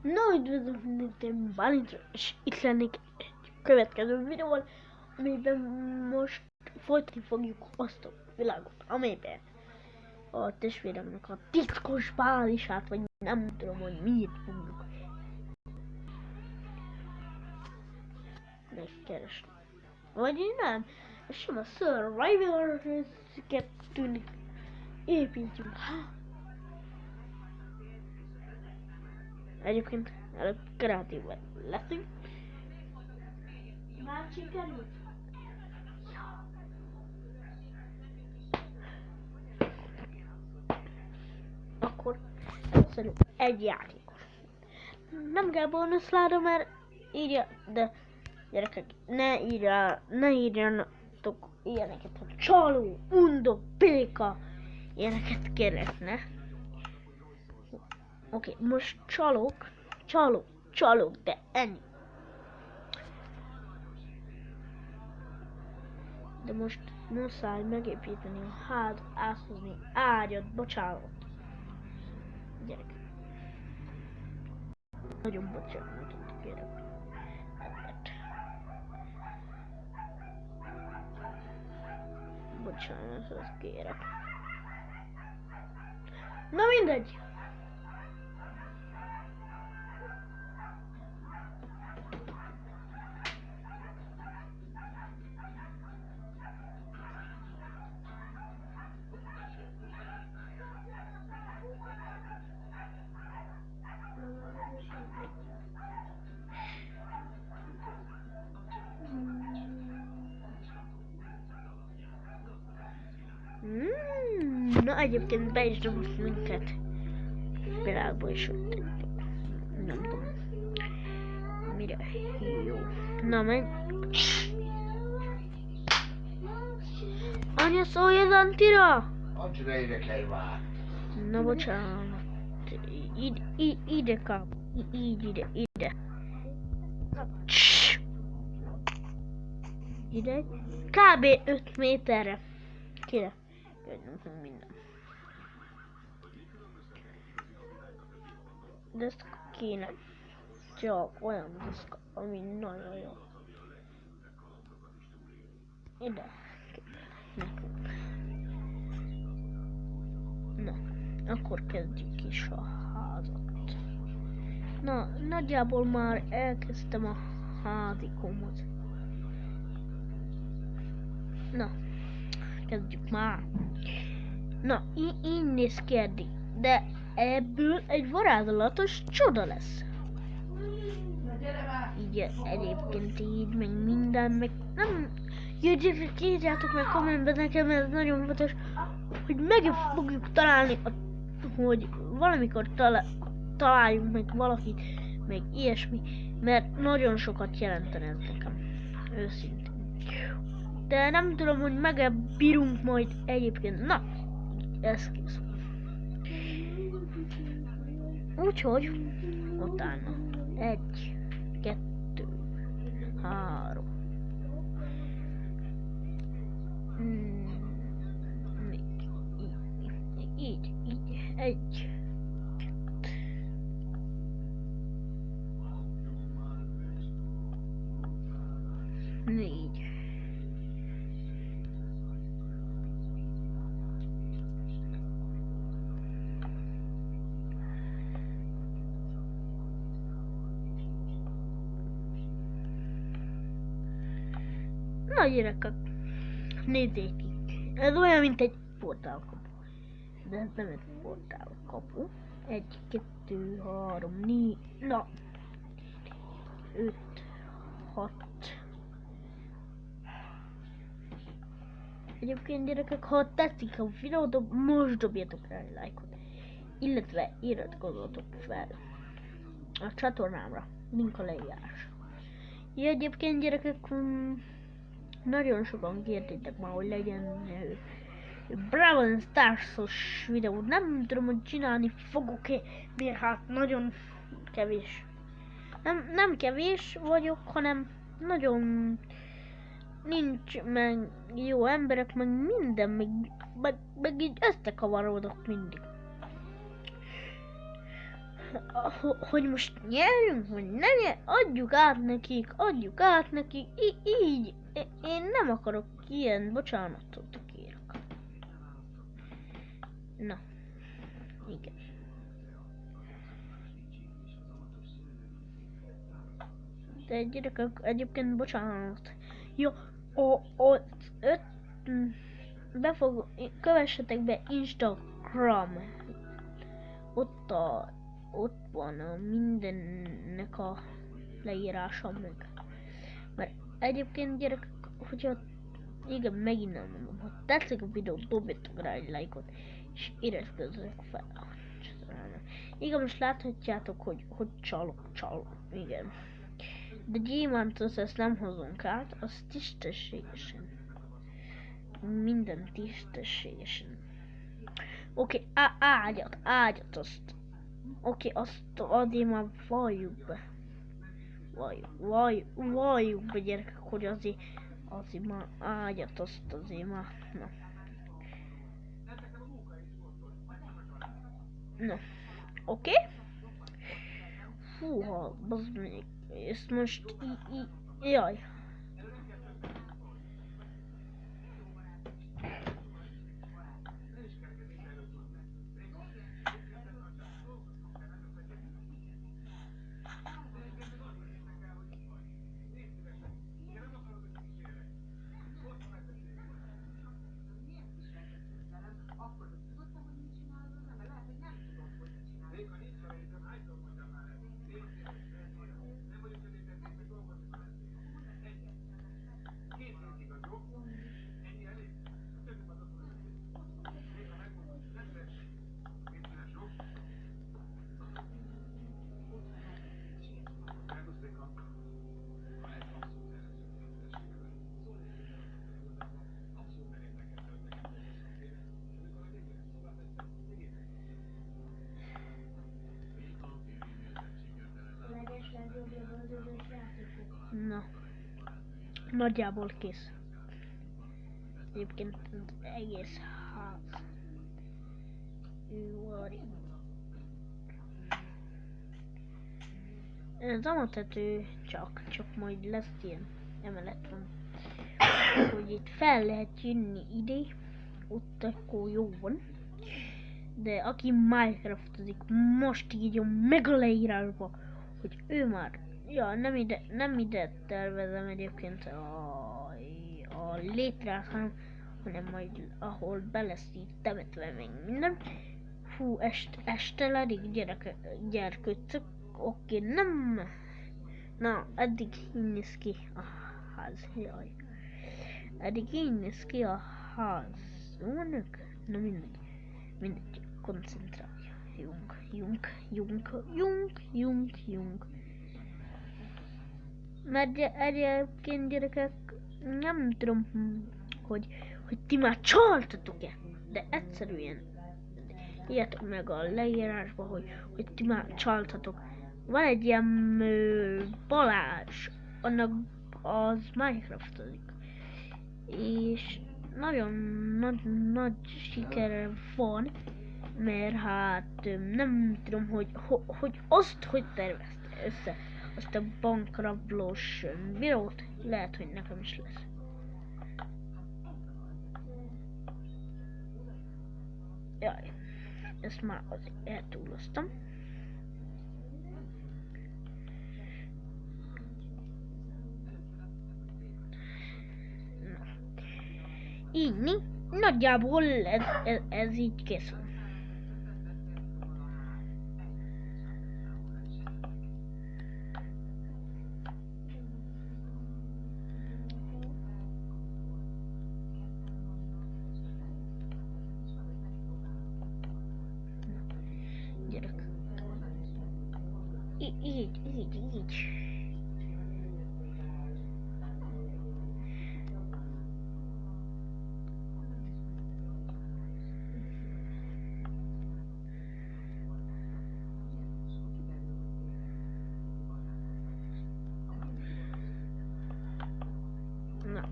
No, üdvözlök mindenkit, én Bálint, és itt lennék egy következő videóval, amiben most folytatni fogjuk azt a világot, amelyben a testvéremnek a titkos bázisát, vagy nem tudom, hogy miért fogjuk megkeresni. Vagy nem, ez sem a Survivor 2-nek építjük. Egyébként előbb kreatív leszünk. Már sikerült? Akkor először egy játékos. Nem kell bónuszláda, mert írja, de gyerekek, ne írjanak ilyeneket, hogy csaló, undok, béka, ilyeneket kérlek, ne. Oké, most csalók, de ennyi. De most muszáj megépíteni a házat, áthozni ágyat, bocsánat. Gyerek. Nagyon bocsánatot kérek. Bocsánatot kérek. Na mindegy. Na egyébként be is dobott minket. Világból is ott nem tudom. Mire jó. Na menj. Anya, szólj az Antira! Antira érdekel már. Na bocsánat. Ide kap. Ide. Ide. Kb. 5 méterre. Kire? Minden. Deszka kéne. Csak olyan deszka, ami nagyon jó. Ide. Nekünk. Na, akkor kezdjük is a házat. Na, nagyjából már elkezdtem a házikomot. Na, kezdjük már. Na, így néz ki eddig. De ebből egy varázslatos csoda lesz. Így egyébként így, meg minden, meg nem... Írjátok meg kommentben nekem, ez nagyon fontos, hogy meg fogjuk találni, hogy valamikor találjunk meg valakit, meg ilyesmi, mert nagyon sokat jelentene ez nekem. Őszintén. De nem tudom, hogy megbírunk majd egyébként. Na, ez kész. Úgyhogy, utána 1, 2, 3. Így, 1. 4. Na gyerekek, nézzék itt. Ez olyan, mint egy portálkapu. De ez nem egy portálkapu. 1, 2, 3, 4, na. 5, 6. Egyébként gyerekek, ha tetszik a videót, most dobjatok rá egy lájkot. Illetve iratkozzatok fel a csatornámra. Link a leírás. Ja, egyébként gyerekek, nagyon sokan kértétek már, hogy legyen Brawl Stars-os videó. Nem tudom, hogy csinálni fogok-e, mert hát nagyon kevés. Nem kevés vagyok, hanem nagyon nincs meg jó emberek, meg minden, meg így összekavarodok mindig. hogy most nyerünk, vagy ne nyer, adjuk át nekik, így. Én nem akarok ilyen bocsánatot kérek. Na, igen. De gyerekek, egyébként bocsánat. Jó, kövessetek be Instagram. Ott van a mindennek a leírása meg. Mert egyébként gyerekek, hogyha igen, megint nem mondom, ha tetszik a videó, dobjatok rá egy lájkot, és iratkozzatok fel a csatornára. Igen, most láthatjátok, hogy csalok, igen. De gyémántot ezt nem hozunk át, az tisztességesen. Minden tisztességesen. Oké, ágyat azt. Oké, azt azért már valljuk be. Valljuk be, gyerekek, hogy azért már ágyat azt azért már. Na. Oké? Fúha, bazd meg. Ezt most jaj. Na, nagyjából kész. Egyébként az egész ház. Ez a tető csak majd lesz ilyen emelet van. Hogy itt fel lehet jönni ide, ott akkor jó van. De aki Minecraftozik, most írjon meg a leírásba, hogy ő már, ja, nem ide tervezem egyébként a létrát, hanem majd ahol be lesz így temetve meg minden. Fú, este ledik gyerkőcök, oké, nem. Na, eddig így néz ki a ház, jaj. Eddig így néz ki a ház. Na mindegy, koncentráljunk. Junk. Mert egyébként gyerekek, nem tudom, hogy ti már csaltatok-e, de egyszerűen írjátok meg a leírásba, hogy ti már csaltatok. Van egy ilyen Balázs, annak az Minecraftozik, és nagyon nagy sikere van, mert hát nem tudom, hogy azt hogy tervezte össze azt a bankrablós videót, lehet, hogy nekem is lesz. Jaj, ezt már azért eltúloztam. Így, nagyjából ez így készül. Gyerek. Így. Na.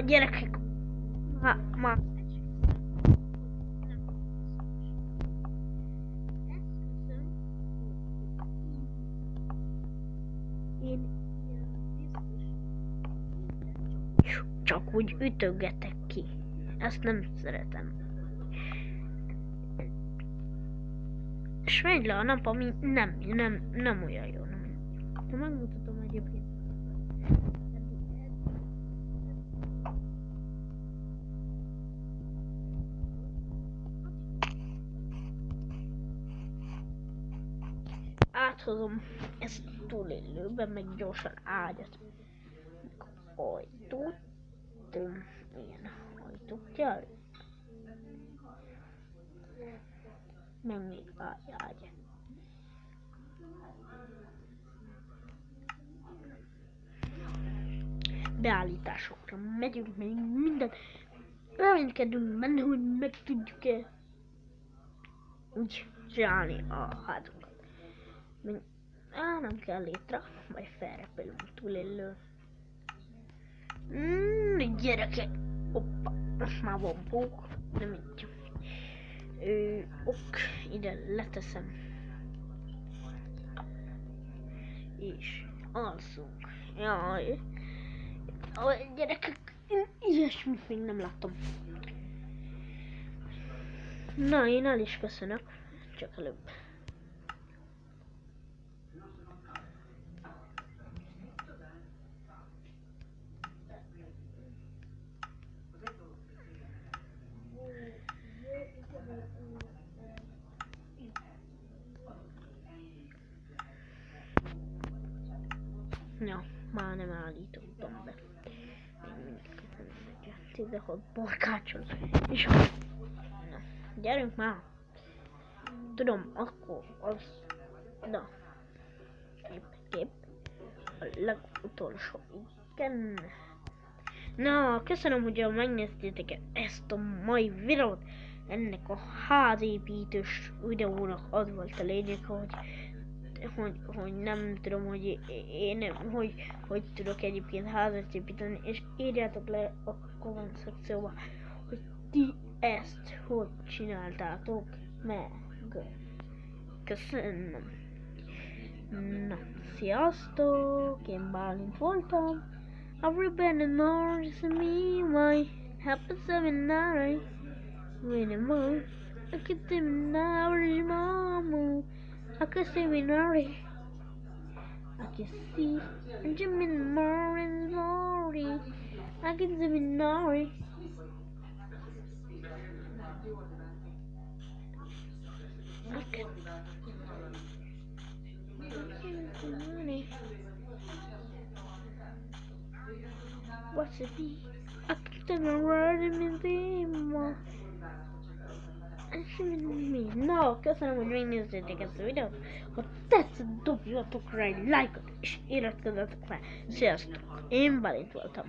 gyerekek! Ma. Én csak úgy ütögetek ki. Ezt nem szeretem. És megy le a nap, ami nem olyan jó. De megmutatom egyébként. Áthozom ezt túlélőbe, meg gyorsan ágyat. Ajtót. Ilyen ajtót kell. Meg még ágy. Beállításokra megyünk még mindent. Reménykedünk benne, hogy meg tudjuk-e úgy csinálni a házunkat. Nem kell létre, majd felrepülünk túlélő. Gyerekek! Hoppa, most már van pók, nem így. Ok, ide leteszem. És alszunk. Jaj. Gyerekek, ilyesmit még nem láttam. Na, én el is köszönök. Csak előbb. Ja, már nem állítottam be. Még mindig 16 borkácsol. És na, gyerünk már. Tudom, akkor az... Na. Kép. A legutolsó. Igen. Na, köszönöm, hogy megnéztétek ezt a mai videót. Ennek a házépítős videónak az volt a lényeg, hogy nem tudom, hogy én hogy tudok egyébként házat építeni, és írjátok le a komment szekcióba, hogy ti ezt hogy csináltátok meg. Köszönöm. Na, sziasztok! Én Bálint voltam. Everybody knows me, why happens every night. When I'm on, I can see me now, mama. I can see me now. I can see Jimmy Morris, Maury. I can see me now. What's it be? I can see me right in the No, köszönöm, hogy megnéztétek ezt a videót. Ha tetszett, dobjatok rá egy lájkot, és iratkozzatok fel. Sziasztok! Én Balint voltam.